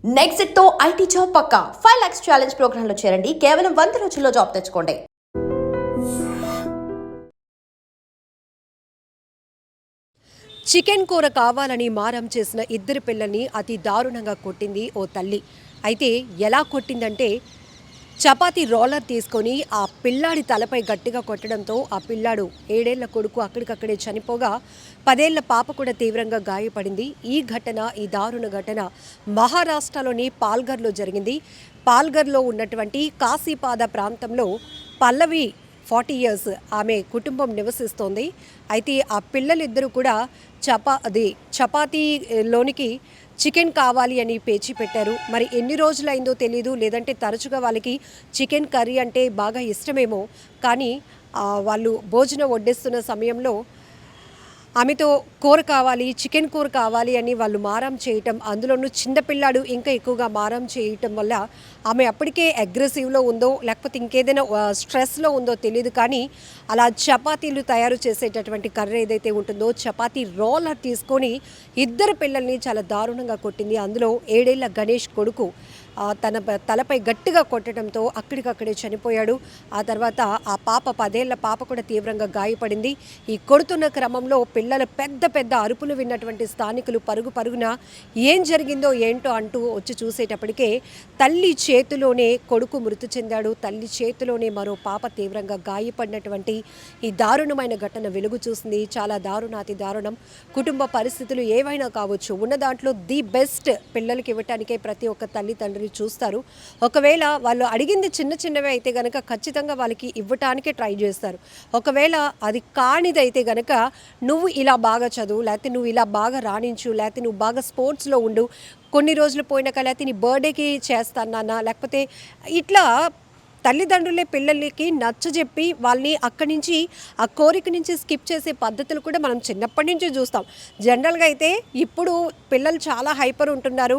Next తో IT job పక్కా 5 lakhs challenge programme లో చేరండి. కేవలం 100 రోజుల్లో జాబ్ తెచ్చుకోండి. చికెన్ కూర కావాలని మారం చేసిన ఇద్దరు పిల్లల్ని అతి దారుణంగా కొట్టింది ఓ తల్లి. అయితే ఎలా కొట్టిందంటే చపాతీ రోలర్ తీసుకొని ఆ పిల్లాడి తలపై గట్టిగా కొట్టడంతో ఆ పిల్లాడు 7 ఏళ్ల కొడుకు అక్కడికక్కడే చనిపోగా 10 ఏళ్ల పాప కూడా తీవ్రంగా గాయపడింది. ఈ దారుణ ఘటన మహారాష్ట్రలోని పాల్ఘర్లో జరిగింది. పాల్ఘర్లో ఉన్నటువంటి కాశీపాద ప్రాంతంలో పల్లవి 40 years ఆమె కుటుంబం నివసిస్తోంది. అయితే ఆ పిల్లలిద్దరూ కూడా చపాతీలోనికి చికెన్ కావాలి అని పేచి పెట్టారు. మరి ఎన్ని రోజులైందో తెలీదు, లేదంటే తరచుగా వాళ్ళకి చికెన్ కర్రీ అంటే బాగా ఇష్టమేమో. కానీ వాళ్ళు భోజనం వడ్డిస్తున్న సమయంలో ఆమెతో కూర కావాలి, చికెన్ కూర కావాలి అని వాళ్ళు మారం చేయటం, అందులోనూ చిన్నపిల్లాడు ఇంకా ఎక్కువగా మారం చేయటం వల్ల ఆమె అప్పటికే అగ్రెసివ్లో ఉందో లేకపోతే ఇంకేదైనా స్ట్రెస్లో ఉందో తెలియదు. కానీ అలా చపాతీలు తయారు చేసేటటువంటి కర్ర ఏదైతే ఉంటుందో చపాతీ రోలర్ తీసుకొని ఇద్దరు పిల్లల్ని చాలా దారుణంగా కొట్టింది. అందులో 7 ఏళ్ల గణేష్ కొడుకు తన తలపై గట్టిగా కొట్టడంతో అక్కడికక్కడే చనిపోయాడు. ఆ తర్వాత ఆ పాప 10 ఏళ్ల పాప కూడా తీవ్రంగా గాయపడింది. ఈ కొడుతున్న క్రమంలో పిల్లల పెద్ద పెద్ద అరుపులు విన్నటువంటి స్థానికులు పరుగున ఏం జరిగిందో ఏంటో అంటూ వచ్చి చూసేటప్పటికే తల్లి చేతిలోనే కొడుకు మృతి చెందాడు. తల్లి చేతిలోనే మరో పాప తీవ్రంగా గాయపడినటువంటి ఈ దారుణమైన ఘటన వెలుగు చూసింది. చాలా అతి దారుణం. కుటుంబ పరిస్థితులు ఏవైనా కావచ్చు, ఉన్న దాంట్లో ది బెస్ట్ పిల్లలకి ఇవ్వటానికే ప్రతి ఒక్క తండ్రి చూస్తారు. ఒకవేళ వాళ్ళు అడిగింది చిన్నవే అయితే గనక ఖచ్చితంగా వాళ్ళకి ఇవ్వటానికే ట్రై చేస్తారు. ఒకవేళ అది కానిదైతే గనక నువ్వు ఇలా బాగా చదువు, లేకపోతే నువ్వు ఇలా బాగా రాణించు, లేకపోతే నువ్వు బాగా స్పోర్ట్స్లో ఉండు, కొన్ని రోజులు పోయినాక లేకపోతే నీ బర్త్డేకి చేస్తానా, లేకపోతే ఇట్లా తల్లిదండ్రులే పిల్లలకి నచ్చజెప్పి వాళ్ళని అక్కడి నుంచి ఆ కోరిక నుంచి స్కిప్ చేసే పద్ధతులు కూడా మనం చిన్నప్పటి నుంచి చూస్తాం. జనరల్గా అయితే ఇప్పుడు పిల్లలు చాలా హైపర్ ఉంటున్నారు.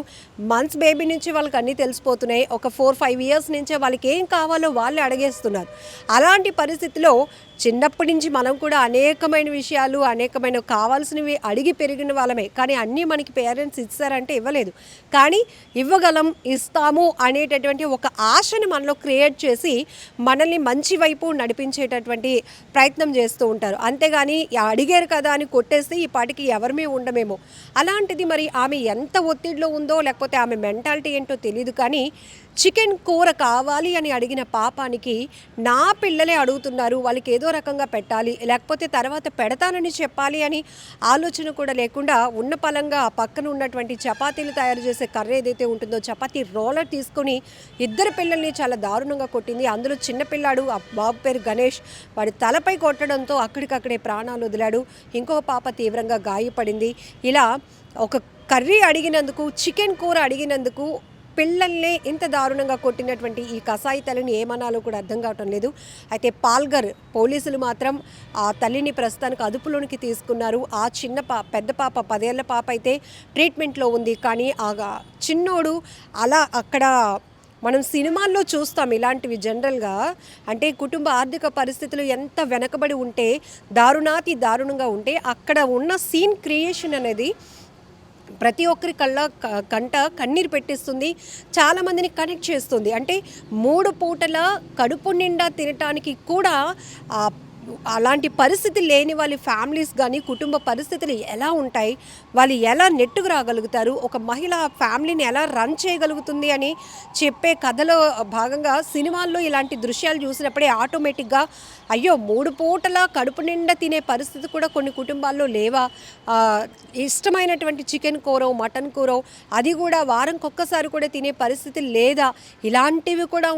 మంత్స్ బేబీ నుంచి వాళ్ళకి అన్నీ తెలిసిపోతున్నాయి. ఒక 4-5 years నుంచే వాళ్ళకి ఏం కావాలో వాళ్ళే అడిగేస్తున్నారు. అలాంటి పరిస్థితిలో చిన్నప్పటి నుంచి మనం కూడా అనేకమైన విషయాలు, అనేకమైన కావాల్సినవి అడిగి పెరిగిన వాళ్ళమే. కానీ అన్నీ మనకి పేరెంట్స్ ఇస్తారంటే ఇవ్వలేదు. కానీ ఇవ్వగలం, ఇస్తాము అనేటటువంటి ఒక ఆశను మనలో క్రియేట్ చేసి మనల్ని మంచి వైపు నడిపించేటటువంటి ప్రయత్నం చేస్తూ ఉంటారు. అంతేగాని అడిగారు కదా అని కొట్టేస్తే ఈ పాటికి ఎవరిమే ఉండమేమో. అలాంటిది మరి ఆమె ఎంత ఒత్తిడిలో ఉందో లేకపోతే ఆమె మెంటాలిటీ ఏంటో తెలియదు. కానీ చికెన్ కూర కావాలి అని అడిగిన పాపానికి నా పిల్లలే అడుగుతున్నారు, వాళ్ళకి ఏదో రకంగా పెట్టాలి, లేకపోతే తర్వాత పెడతానని చెప్పాలి అని ఆలోచన కూడా లేకుండా ఉన్న పలంగా ఆ పక్కన ఉన్నటువంటి చపాతీలు తయారు చేసే కర్ర ఏదైతే ఉంటుందో చపాతీ రోలర్ తీసుకొని ఇద్దరు పిల్లల్ని చాలా దారుణంగా కొట్టింది. అందులో చిన్నపిల్లాడు, ఆ బాబు పేరు గణేష్, వాడి తలపై కొట్టడంతో అక్కడికక్కడే ప్రాణాలు వదిలాడు. ఇంకొక పాప తీవ్రంగా గాయపడింది. ఇలా ఒక కర్రీ అడిగినందుకు, చికెన్ కూర అడిగినందుకు పిల్లల్ని ఇంత దారుణంగా కొట్టినటువంటి ఈ కసాయి తల్లిని ఏమనాలో కూడా అర్థం కావటం లేదు. అయితే పాల్ఘర్ పోలీసులు మాత్రం ఆ తల్లిని ప్రస్తుతానికి అదుపులోనికి తీసుకున్నారు. ఆ పెద్ద పాప 10 ఏళ్ల పాప అయితే ట్రీట్మెంట్లో ఉంది. కానీ ఆ చిన్నోడు అలా అక్కడ మనం సినిమాల్లో చూస్తాం ఇలాంటివి జనరల్గా. అంటే కుటుంబ ఆర్థిక పరిస్థితులు ఎంత వెనకబడి ఉంటే, దారుణంగా ఉంటే అక్కడ ఉన్న సీన్ క్రియేషన్ అనేది ప్రతి ఒక్కరి కంట కన్నీరు పెట్టిస్తుంది. చాలామందిని కనెక్ట్ చేస్తుంది. అంటే 3 పూటల కడుపు నిండా తినటానికి కూడా అలాంటి పరిస్థితి లేని వాళ్ళ ఫ్యామిలీస్ కానీ కుటుంబ పరిస్థితులు ఎలా ఉంటాయి, వాళ్ళు ఎలా నెట్టుకు రాగలుగుతారు, ఒక మహిళ ఫ్యామిలీని ఎలా రన్ చేయగలుగుతుంది అని చెప్పే కథలో భాగంగా సినిమాల్లో ఇలాంటి దృశ్యాలు చూసినప్పుడే ఆటోమేటిక్గా అయ్యో 3 పూటల కడుపు నిండా తినే పరిస్థితి కూడా కొన్ని కుటుంబాల్లో లేవా, ఇష్టమైనటువంటి చికెన్ కూర, మటన్ కూర అది కూడా వారంకొక్కసారి కూడా తినే పరిస్థితి లేదా, ఇలాంటివి కూడా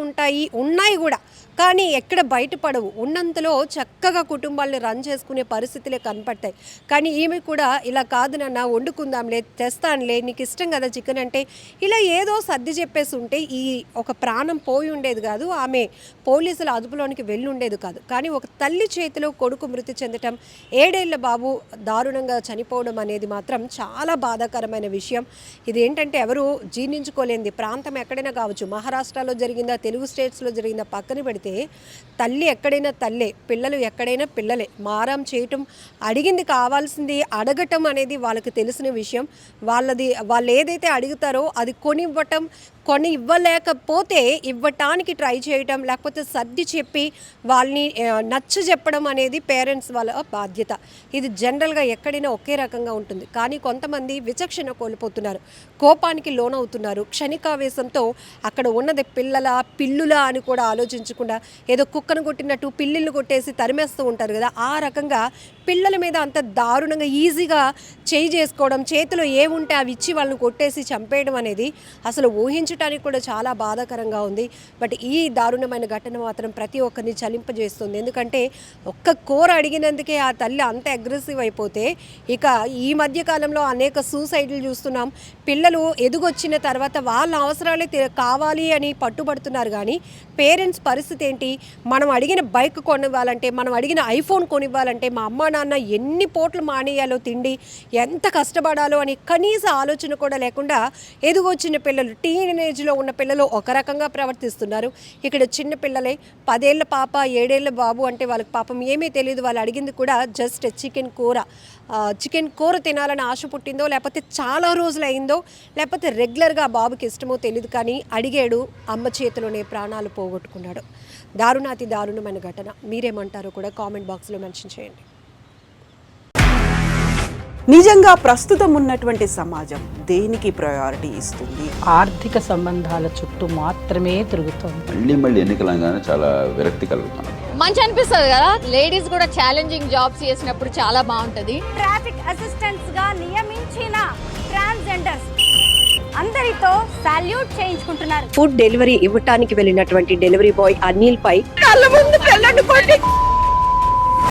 ఉన్నాయి కూడా. కానీ ఎక్కడ బయటపడవు. ఉన్నంతలో చక్కగా కుటుంబాలను రన్ చేసుకునే పరిస్థితులే కనపడతాయి. కానీ ఈమె కూడా ఇలా కాదు నాన్న, వండుకుందాంలే, తెస్తానులే, నీకు ఇష్టం కదా చికెన్ అంటే, ఇలా ఏదో సర్ది చెప్పేసి ఉంటే ఈ ఒక ప్రాణం పోయి ఉండేది కాదు, ఆమె పోలీసుల అదుపులోనికి వెళ్ళి ఉండేది కాదు. కానీ కానీ ఒక తల్లి చేతిలో కొడుకు మృతి చెందటం, 7 ఏళ్ల బాబు దారుణంగా చనిపోవడం అనేది మాత్రం చాలా బాధాకరమైన విషయం. ఇది ఏంటంటే ఎవరు జీర్ణించుకోలేనిది. ప్రాంతం ఎక్కడైనా కావచ్చు, మహారాష్ట్రలో జరిగిందా, తెలుగు స్టేట్స్లో జరిగిందా పక్కన పెడితే, తల్లి ఎక్కడైనా తల్లే, పిల్లలు ఎక్కడైనా పిల్లలే. మారం చేయటం, అడిగింది కావాల్సింది అడగటం అనేది వాళ్ళకి తెలిసిన విషయం. వాళ్ళు ఏదైతే అడుగుతారో అది కొని ఇవ్వలేకపోతే ఇవ్వటానికి ట్రై చేయటం, లేకపోతే సర్ది చెప్పి వాళ్ళని నచ్చ చెప్పడం అనేది పేరెంట్స్ వాళ్ళ బాధ్యత. ఇది జనరల్గా ఎక్కడైనా ఒకే రకంగా ఉంటుంది. కానీ కొంతమంది విచక్షణ కోల్పోతున్నారు, కోపానికి లోనవుతున్నారు. క్షణికావేశంతో అక్కడ ఉన్నది పిల్లులా అని కూడా ఆలోచించకుండా ఏదో కుక్కను కొట్టినట్టు పిల్లిళ్ళు కొట్టేసి తరిమేస్తూ ఉంటారు కదా, ఆ రకంగా పిల్లల మీద అంత దారుణంగా ఈజీగా చేసుకోవడం, చేతిలో ఏముంటే అవి ఇచ్చి వాళ్ళని కొట్టేసి చంపేయడం అనేది అసలు ఊహించడానికి కూడా చాలా బాధాకరంగా ఉంది. బట్ ఈ దారుణమైన ఘటన మాత్రం ప్రతి ఒక్కరిని చలింపజేస్తుంది. ఎందుకంటే ఒక్క కూర అడిగినందుకే ఆ తల్లి అంత అగ్రెసివ్ అయిపోతే, ఇక ఈ మధ్య కాలంలో అనేక సూసైడ్లు చూస్తున్నాం. పిల్లలు ఎదుగొచ్చిన తర్వాత వాళ్ళ అవసరాలే కావాలి అని పట్టుబడుతున్నారు. కానీ పేరెంట్స్ పరిస్థితి ఏంటి? మనం అడిగిన బైక్ కొనివ్వాలంటే, మనం అడిగిన ఐఫోన్ కొనివ్వాలంటే మా అమ్మ నాన్న ఎన్ని పోట్లు మానేయాలో తిండి, ఎంత కష్టపడాలో అని కనీస ఆలోచన కూడా లేకుండా ఎదుగొచ్చిన పిల్లలు, టీనేజ్లో ఉన్న పిల్లలు ఒక రకంగా ప్రవర్తిస్తున్నారు. ఇక్కడ చిన్న పిల్లలే, 10 ఏళ్ల పాప, 7 ఏళ్ల బాబు అంటే వాళ్ళకి పాపం ఏమీ తెలియదు. వాళ్ళు అడిగింది కూడా జస్ట్ చికెన్ కూర తినాలని ఆశ పుట్టిందో, లేకపోతే చాలా రోజులు అయిందో, లేకపోతే రెగ్యులర్గా ఆ బాబుకి ఇష్టమో తెలియదు. కానీ అడిగాడు, అమ్మ చేతిలోనే ప్రాణాలు పోగొట్టుకున్నాడు. దారుణాతి దారుణమైన ఘటన. మీరేమంటారో కూడా కామెంట్ బాక్స్లో మెన్షన్ చేయండి. నిజంగా ప్రస్తుతం ఉన్నటువంటి సమాజం దేనికి ప్రయారిటీ ఇస్తుంది? ఆర్థిక సంబంధాల చుట్టూ మాత్రమే తిరుగుతోంది. మళ్ళీ ఎన్నికలంగానే చాలా విరక్తి కలుగుతున్నాం. మంచి అనిపిస్తుంది కదా, లేడీస్ కూడా ఛాలెంజింగ్ జాబ్స్ చేసినప్పుడు చాలా బాగుంటది. ట్రాఫిక్ అసిస్టెంట్స్ గా నియమించిన ట్రాన్స్జెండర్స్ అందరితో సాల్యూట్ చేయించుకుంటున్నారు. ఫుడ్ డెలివరీ ఇవ్వటానికి వెళ్ళినటువంటి డెలివరీ బాయ్ అనిల్ పై కళ్ళ ముందు